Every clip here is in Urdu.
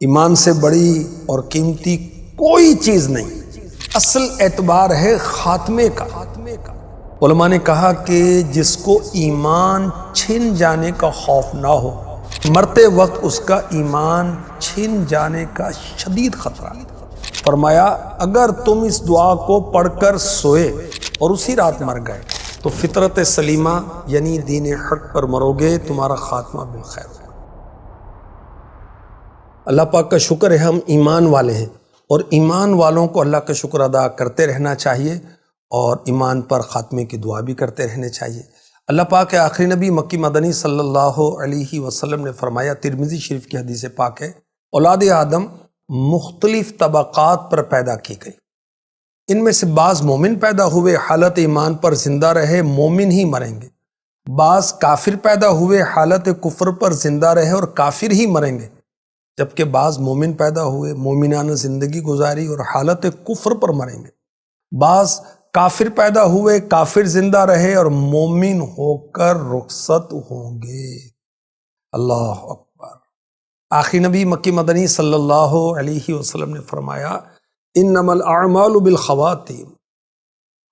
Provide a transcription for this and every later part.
ایمان سے بڑی اور قیمتی کوئی چیز نہیں۔ اصل اعتبار ہے خاتمے کا۔ علماء نے کہا کہ جس کو ایمان چھن جانے کا خوف نہ ہو، مرتے وقت اس کا ایمان چھن جانے کا شدید خطرہ ہے۔ فرمایا اگر تم اس دعا کو پڑھ کر سوئے اور اسی رات مر گئے تو فطرت سلیمہ یعنی دین حق پر مرو گے، تمہارا خاتمہ بالخیر ہوگا۔ اللہ پاک کا شکر ہے ہم ایمان والے ہیں، اور ایمان والوں کو اللہ کا شکر ادا کرتے رہنا چاہیے اور ایمان پر خاتمے کی دعا بھی کرتے رہنے چاہیے۔ اللہ پاک کے آخری نبی مکی مدنی صلی اللہ علیہ وسلم نے فرمایا، ترمذی شریف کی حدیث پاک ہے، اولاد آدم مختلف طبقات پر پیدا کی گئی، ان میں سے بعض مومن پیدا ہوئے، حالت ایمان پر زندہ رہے، مومن ہی مریں گے۔ بعض کافر پیدا ہوئے، حالت کفر پر زندہ رہے اور کافر ہی مریں گے، جبکہ بعض مومن پیدا ہوئے، مومنانہ زندگی گزاری اور حالت کفر پر مریں گے۔ بعض کافر پیدا ہوئے، کافر زندہ رہے اور مومن ہو کر رخصت ہوں گے۔ اللہ اکبر۔ آخری نبی مکی مدنی صلی اللہ علیہ وسلم نے فرمایا، انما الاعمال بالخواتیم،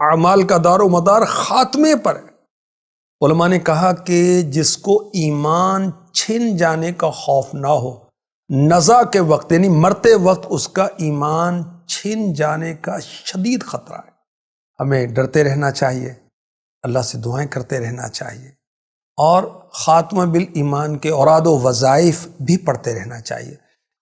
اعمال کا دار و مدار خاتمے پر ہے۔ علماء نے کہا کہ جس کو ایمان چھن جانے کا خوف نہ ہو، نزع کے وقت یعنی مرتے وقت اس کا ایمان چھن جانے کا شدید خطرہ ہے۔ ہمیں ڈرتے رہنا چاہیے، اللہ سے دعائیں کرتے رہنا چاہیے، اور خاتمہ بالایمان کے اوراد و وظائف بھی پڑھتے رہنا چاہیے۔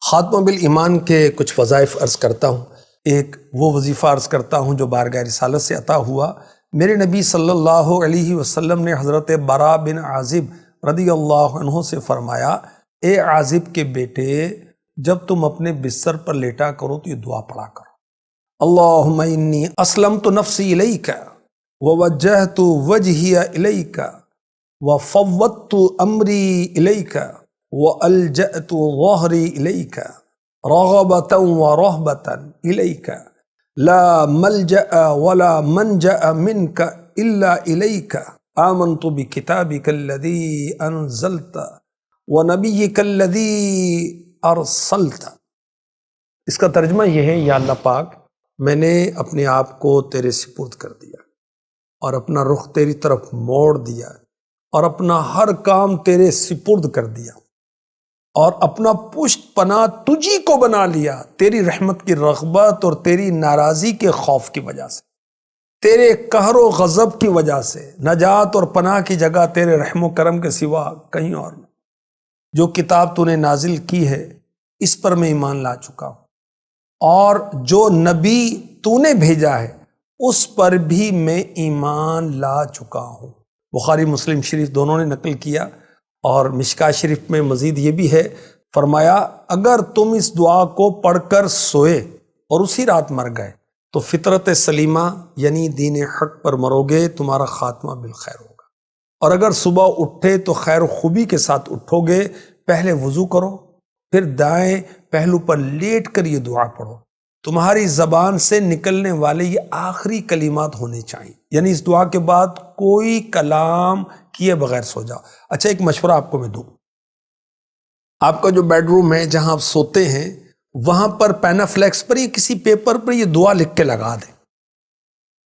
خاتمہ بالایمان کے کچھ وظائف عرض کرتا ہوں۔ ایک وہ وظیفہ عرض کرتا ہوں جو بارگاہ رسالت سے عطا ہوا۔ میرے نبی صلی اللہ علیہ وسلم نے حضرت براء بن عازب رضی اللہ عنہ سے فرمایا، اے عازب کے بیٹے، جب تم اپنے بستر پر لیٹا کرو تو یہ دعا پڑھا کرو، اللہم انی اسلمت نفسی الیک ووجہت وجہی الیک وفوضت امری الیک والجأت ظہری الیک رغبۃ ورہبۃ الیک لا ملجأ ولا منجأ منک الا الیک آمنت بکتابک الذی انزلت وَنَبِيِّكَ الَّذِي أَرْسَلْتَ۔ اس کا ترجمہ یہ ہے، یا اللہ پاک، میں نے اپنے آپ کو تیرے سپرد کر دیا اور اپنا رخ تیری طرف موڑ دیا اور اپنا ہر کام تیرے سپرد کر دیا اور اپنا پشت پناہ تجھی کو بنا لیا، تیری رحمت کی رغبت اور تیری ناراضی کے خوف کی وجہ سے، تیرے قہر و غضب کی وجہ سے۔ نجات اور پناہ کی جگہ تیرے رحم و کرم کے سوا کہیں اور نہیں۔ جو کتاب تو نے نازل کی ہے اس پر میں ایمان لا چکا ہوں، اور جو نبی تو نے بھیجا ہے اس پر بھی میں ایمان لا چکا ہوں۔ بخاری مسلم شریف دونوں نے نقل کیا، اور مشکاہ شریف میں مزید یہ بھی ہے، فرمایا اگر تم اس دعا کو پڑھ کر سوئے اور اسی رات مر گئے تو فطرت سلیمہ یعنی دین حق پر مرو گے، تمہارا خاتمہ بالخیر ہوگا۔ اور اگر صبح اٹھے تو خیر و خوبی کے ساتھ اٹھو گے۔ پہلے وضو کرو، پھر دائیں پہلو پر لیٹ کر یہ دعا پڑھو۔ تمہاری زبان سے نکلنے والے یہ آخری کلمات ہونے چاہیے، یعنی اس دعا کے بعد کوئی کلام کیے بغیر سو جاؤ۔ اچھا، ایک مشورہ آپ کو میں دوں، آپ کا جو بیڈ روم ہے جہاں آپ سوتے ہیں، وہاں پر پینافلیکس پر یا کسی پیپر پر یہ دعا لکھ کے لگا دیں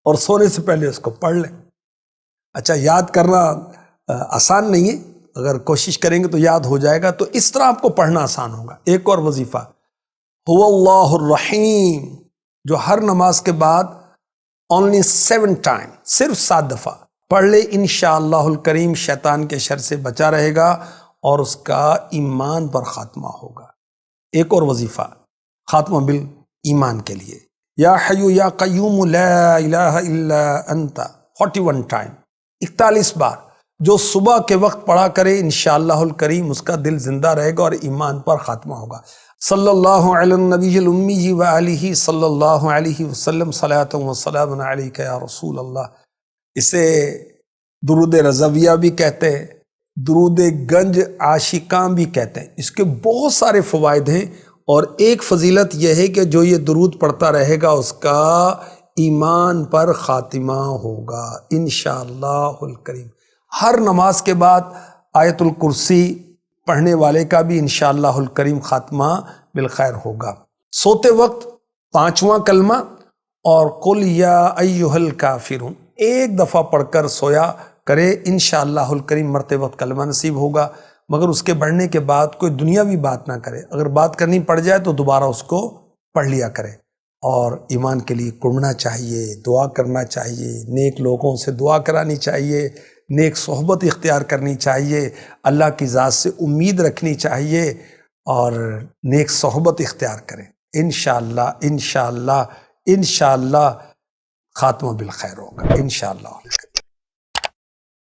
اور سونے سے پہلے اس کو پڑھ لیں۔ اچھا، یاد کرنا آسان نہیں ہے، اگر کوشش کریں گے تو یاد ہو جائے گا، تو اس طرح آپ کو پڑھنا آسان ہوگا۔ ایک اور وظیفہ، هو اللہ الرحیم، جو ہر نماز کے بعد only 7 ٹائم، صرف 7 دفعہ پڑھ لے، انشاءاللہ الکریم شیطان کے شر سے بچا رہے گا اور اس کا ایمان پر خاتمہ ہوگا۔ ایک اور وظیفہ خاتمہ بالایمان کے لیے، یا حی یا قیوم لا الہ الا انت، 41 ٹائم، 41 بار، جو صبح کے وقت پڑھا کرے انشاءاللہ الکریم اس کا دل زندہ رہے گا اور ایمان پر خاتمہ ہوگا۔ صلی اللہ علی النبی الامی وآلہ صلی اللہ علیہ وسلم، صلاۃ و سلام علیک یا رسول اللہ۔ اسے درود رضویہ بھی کہتے ہیں، درود گنج عاشقاں بھی کہتے ہیں۔ اس کے بہت سارے فوائد ہیں، اور ایک فضیلت یہ ہے کہ جو یہ درود پڑھتا رہے گا اس کا ایمان پر خاتمہ ہوگا انشاءاللہ الکریم۔ ہر نماز کے بعد آیت الکرسی پڑھنے والے کا بھی انشاءاللہ الکریم خاتمہ بالخیر ہوگا۔ سوتے وقت 5واں کلمہ اور قل یا ایھا الکافرون ایک دفعہ پڑھ کر سویا کرے، انشاءاللہ الکریم مرتے وقت کلمہ نصیب ہوگا، مگر اس کے بڑھنے کے بعد کوئی دنیاوی بات نہ کرے، اگر بات کرنی پڑ جائے تو دوبارہ اس کو پڑھ لیا کرے، اور ایمان کے لیے کڑنا چاہیے، دعا کرنا چاہیے، نیک لوگوں سے دعا کرانی چاہیے، نیک صحبت اختیار کرنی چاہیے، اللہ کی ذات سے امید رکھنی چاہیے اور نیک صحبت اختیار کریں۔ انشاءاللہ انشاءاللہ انشاءاللہ خاتمہ بالخیر ہوگا انشاءاللہ۔